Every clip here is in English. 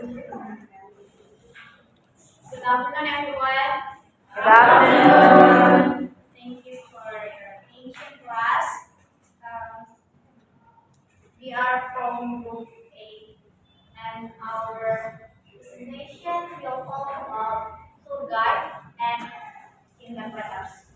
Good afternoon, everyone. Good afternoon. Thank you for your attention class. Um, we are from Group A, and our presentation will talk about tour guide and interpreters.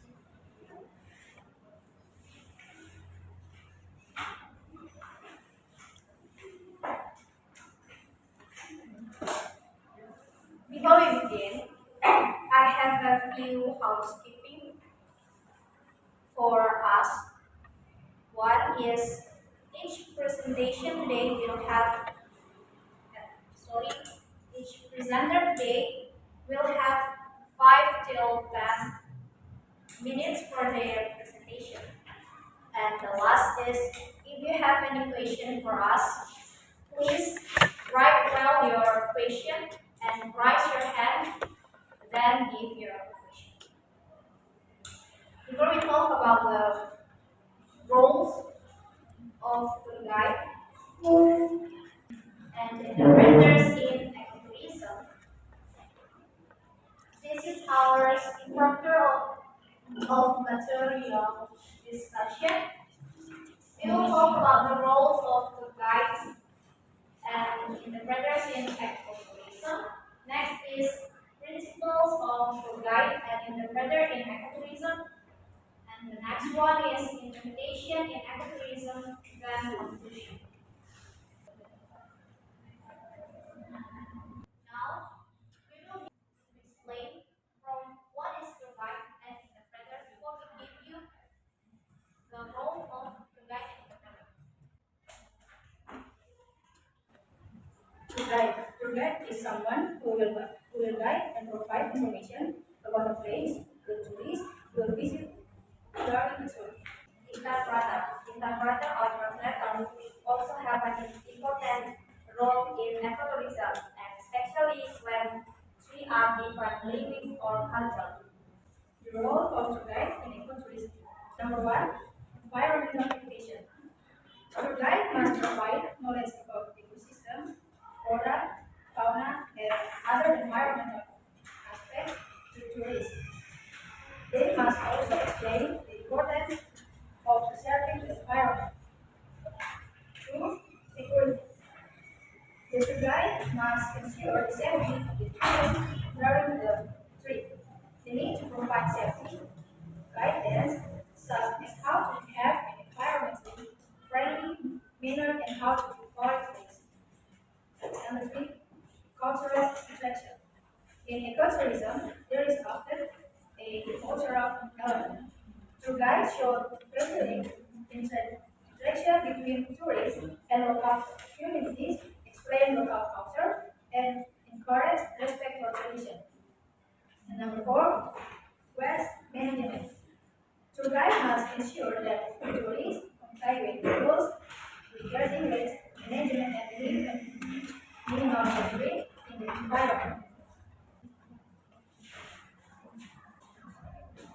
Before we begin, I have a few housekeeping for us. One is each presentation today will have sorry, each presenter today will have 5 till 10 minutes for their presentation. And the last is, if you have any question for us, please write down your question and raise your hand, then give your question. Before we talk about the roles of the guide and interpreters in ecotourism, this is our structure of material discussion. We will talk about the roles of the guides and interpreters in ecotourism. Next is principles of the guide and interpreter in ecotourism. And the next one is implementation in ecotourism, then conclusion. Now, we will explain from what is the guide and interpreter before we give you the role of the guide and interpreter. Tour guide is someone who will guide and provide information about a place the tourist will visit during the tour. Interpreter or translator also have an important role in ecotourism, especially when three are different language or culture. The role of tour guide in ecotourism. Number one, environmental education. Tour guide must provide knowledge about ecosystem, flora, fauna, and other environmental aspects to tourists. They must also explain the importance of preserving the environment. Two, security. The tour guide must ensure the safety of the tourists during the trip. They need to provide safety guidance such as how to have an environmentally friendly manner and how to avoid waste. Number three, cultural interaction. In ecotourism, there is often a cultural element. Tour guides show facilitate interaction between tourists and local communities, explain local culture, and encourage respect for tradition. And number four, waste management. Tour guide must ensure that tourists comply with the rules regarding waste management and minimum waste in the environment.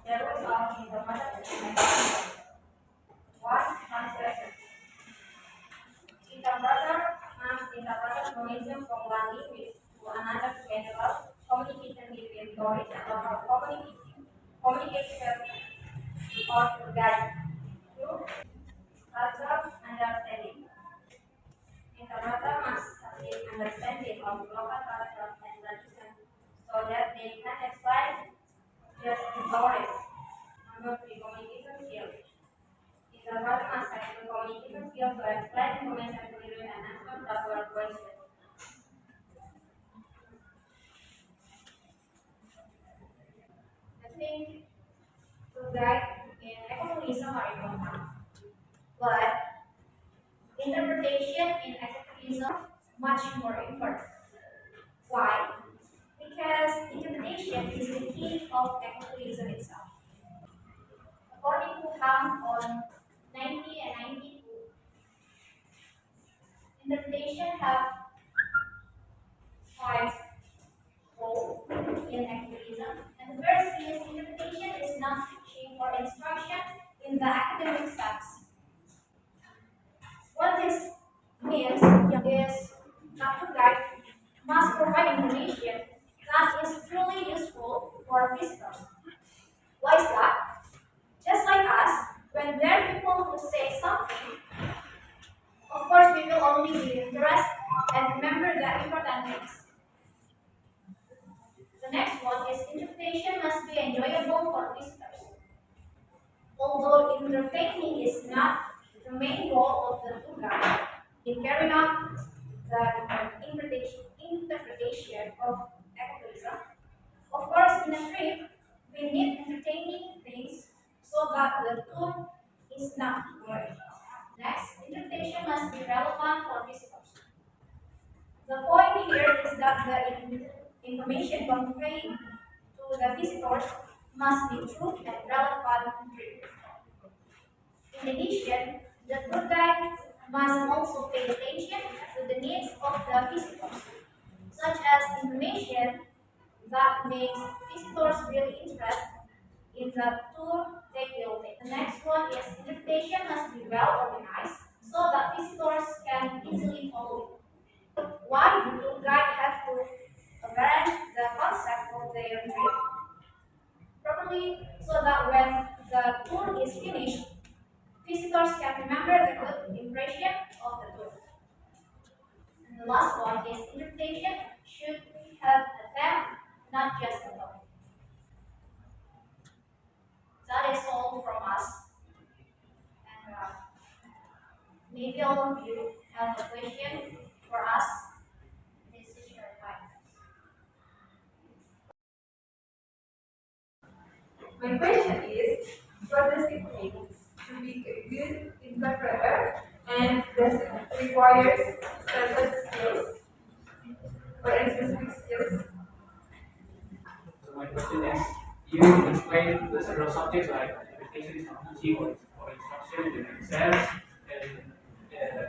There was also interpreter. One translation. Interpreter must interpret tourism from one language to another to enable communication between tourists and local communication or to guide. Two, cultural understanding. Interpreter must have an understanding of local culture and tradition so that they can explain just to tourists. Number three, communication skills. Interpreter must have the communication skills to explain information clearly and answer proper questions. I think to guide in ecotourism are important, but interpretation in ecotourism much more important. Why? Because interpretation is the key of ecotourism itself. According to Ham on 90 and 92, interpretation have 5 roles in ecotourism. And the first is interpretation is not teaching or instruction in the academic sense. What this means is that the guide must provide information that is truly useful for visitors. Why is that? Just like us, when there are people who say something, of course we will only be interested and remember the important things. The next one is interpretation must be enjoyable for visitors. Although entertaining is not the main goal of the tour guide, in carrying out the interpretation of ecotourism, of course, in a trip, we need entertaining things so that the tour is not boring. Next, interpretation must be relevant for visitors. The point here is that the information conveyed to the visitors must be true and relevant to trip. In addition, the tour guide must also pay attention to the needs of the visitors, such as information that makes visitors really interested in the tour they will take. The next one is interpretation must be well organized so that visitors can easily follow it. Why do tour guide have to arrange the concept of their trip properly so that when the tour is finished, visitors can remember the good impression of the tour. And the last one is interpretation should have a theme, not just a topic. That is all from us. And maybe all of you have a question for us. This is your time. My question is, what does it mean to be a good interpreter, and does it require certain skills or any specific skills? So my question is, you need to explain the several subjects like interpretation is not easy or instruction and exams and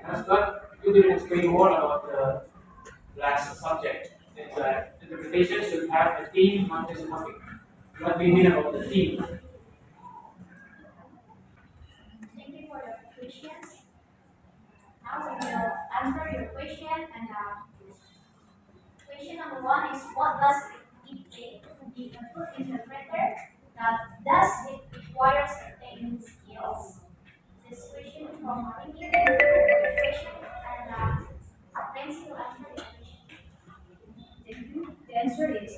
that's what you didn't explain more about the last subject. It's that interpretation should have a theme, not just a topic. What do you mean about the theme? Thank you for your questions. Now we will answer your question. And question number one is, what does it take to be a good interpreter? Does it require certain skills? This question is from Marini. Thank you for the question. And Nancy will answer the question. Thank you. The answer is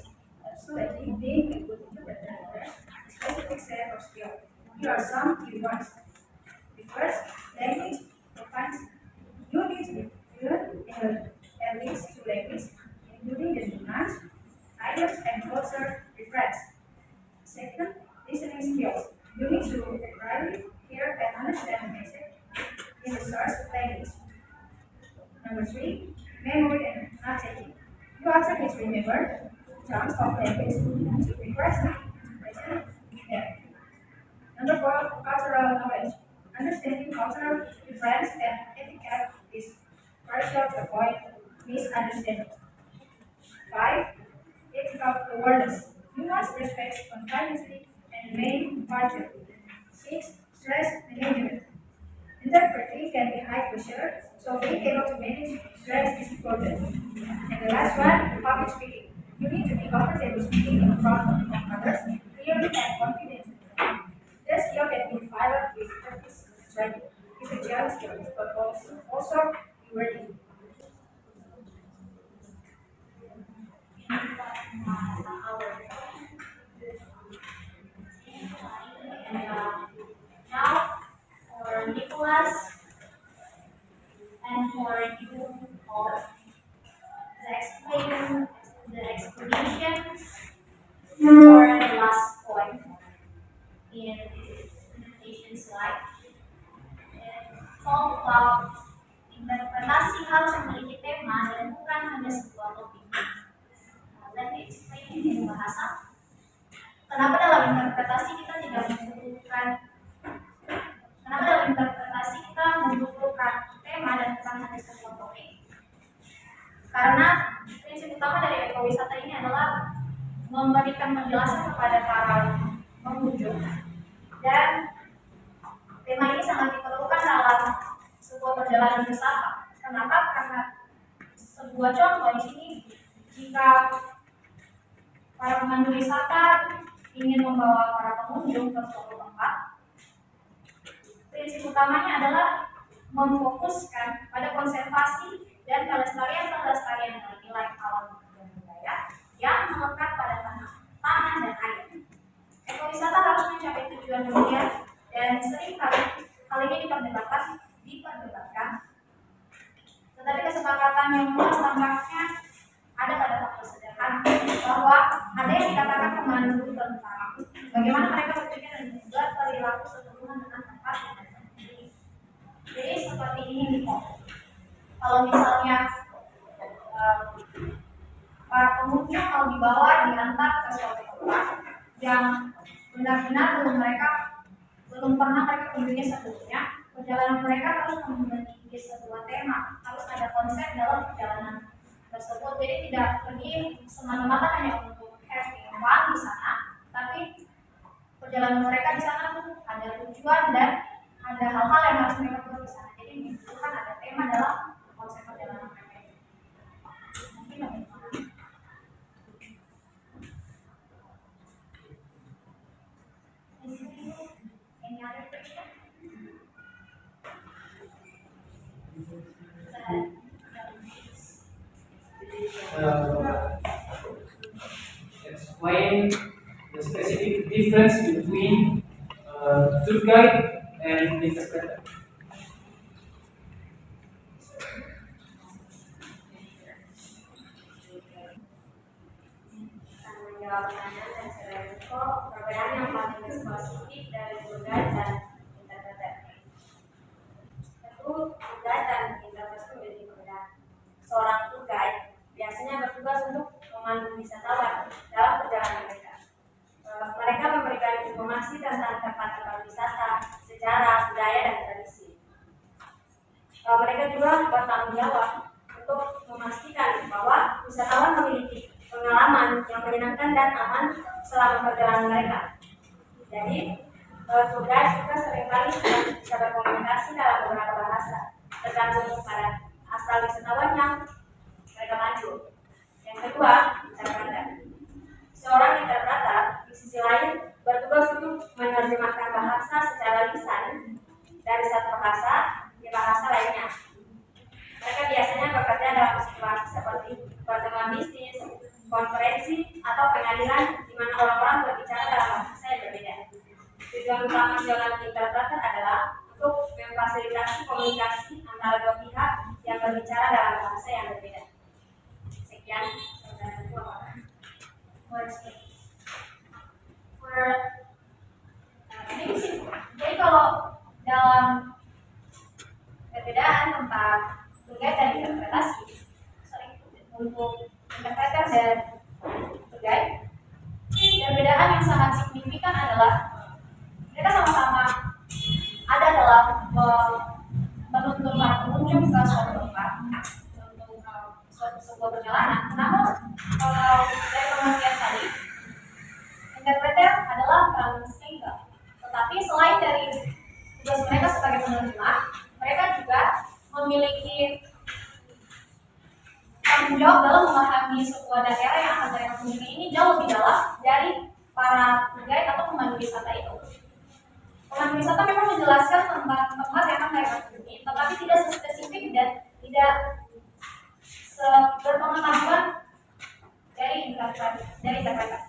absolutely. Being a good interpreter requires a specific set of skills. Here are some key ones. The first, language proficiency. You need to be fluent in at least two languages, including the German, items, and culture reference. Second, listening skills. You need to clearly hear and understand the message in the source language. Number three, memory and note taking. You also need to remember chunks of language to request expression there. Number four, cultural knowledge. Understanding cultural difference and etiquette is crucial to avoid misunderstanding. Five, ethical awareness. You must respect confidency and remain impartial. Six, stress management. Interpreting can be high pressure, so being able to manage stress is important. And the last one, public speaking. You need to be comfortable speaking in front of others clearly and confidently. This skill can be developed with practice and training. It's a challenge skill, but also rewarding. And now for Nicholas and for you all, the explanation for the last point in invitation slide. Talk about interpretasi harus memiliki tema dan bukan hanya sebuah topik. Let me explain ini bahasa. Kenapa dalam interpretasi kita tidak membutuhkan Kenapa dalam interpretasi kita membutuhkan tema dan bukan hanya sebuah topik? Karena prinsip utama dari ekowisata ini adalah memberikan penjelasan kepada para pengunjung, dan tema ini sangat diperlukan dalam sebuah perjalanan wisata. Kenapa? Karena sebuah contoh di sini, jika para pemandu wisata ingin membawa para pengunjung ke suatu tempat, prinsip utamanya adalah memfokuskan pada konservasi dan pelestarian nilai alam dan budaya yang melekat pada tanah dan air. Ekowisata harus mencapai tujuan demikian dan seringkali hal ini diperdebatkan. Tetapi kesepakatan yang luas tampaknya ada pada faktor sederhana bahwa ada yang dikatakan pemandu tentang bagaimana mereka berpikir dan juga perilaku sehubungan dengan tempat yang mereka pilih. Jadi seperti ini nih kok. Kalau misalnya para pengunjung mau dibawa diantar ke suatu tempat yang benar-benar belum pernah mereka kunjungi sebelumnya, perjalanan mereka harus memiliki sebuah tema, harus ada konsep dalam perjalanan tersebut. Jadi tidak pergi semata-mata hanya untuk having fun di sana, tapi perjalanan mereka di sana tuh ada tujuan dan ada hal-hal yang harus mereka buat di sana. Jadi dibutuhkan ada tema dalam konsep perjalanan mereka. Mungkin lebih any other question? Explain the specific difference between tour guide and interpreter. Menjawab pertanyaan dan secara info, perbedaan yang paling spesifik dari tour guide dan interpreter. Tentu tour guide dan interpreter memiliki perbedaan. Seorang tour guide biasanya bertugas untuk memandu wisatawan dalam perjalanan mereka. Mereka memberikan informasi tentang tempat-tempat wisata, sejarah, budaya, dan tradisi. Mereka juga bertanggung jawab untuk memastikan bahwa wisatawan memiliki pengalaman yang menyenangkan dan aman selama perjalanan mereka. Jadi, tour guide juga seringkali bisa berkomunikasi dalam beberapa bahasa, tergantung pada asal wisatawan yang mereka pandu. Yang kedua, interpreter. Seorang interpreter di sisi lain bertugas untuk menerjemahkan bahasa secara lisan dari satu bahasa ke bahasa lainnya. Mereka biasanya bekerja dalam situasi seperti pertemuan bisnis, konferensi, atau pengadilan di mana orang-orang berbicara dalam bahasa yang berbeda. Tujuan utama seorang interpreter adalah untuk memfasilitasi komunikasi antara dua pihak yang berbicara dalam bahasa yang berbeda. Sekian. Jadi kalau dalam perbedaan tentang tour guide dan interpretasi, untuk interpreter dan tour guide, perbedaan yang sangat signifikan adalah mereka sama-sama ada dalam menuntun para pengunjung ke suatu tempat untuk sebuah perjalanan. Namun kalau dari pengertian tadi, interpreter adalah translator. Tetapi selain dari tugas mereka sebagai penerjemah, mereka juga memiliki tanggung jawab dalam memahami sebuah daerah yang akan mereka kunjungi ini jauh lebih dalam dari para guide atau pemandu wisata itu. Pemandu wisata memang menjelaskan tempat-tempat yang akan mereka kunjungi, tetapi tidak spesifik dan tidak berpengetahuan dari interpreter.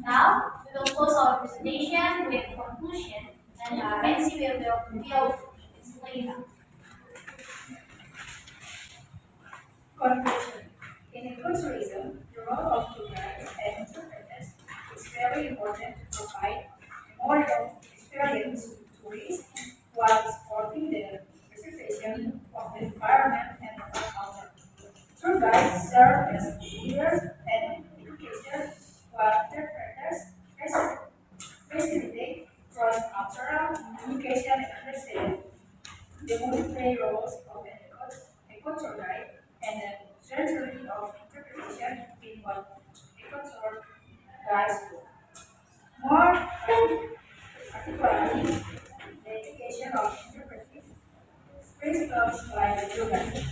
Now, we will close our presentation with conclusion, and Nancy will explain that. Conclusion. In ecotourism, the role of tour guides and interpreters is very important to provide memorable experience to tourists while supporting the preservation of the environment and local culture. Tour guides serve as leaders and educators, while interpreters facilitate the multiple roles of a cultural guide and the centrality of interpretation in what a cultural guides do. More particularly, the application of interpretive principles like the program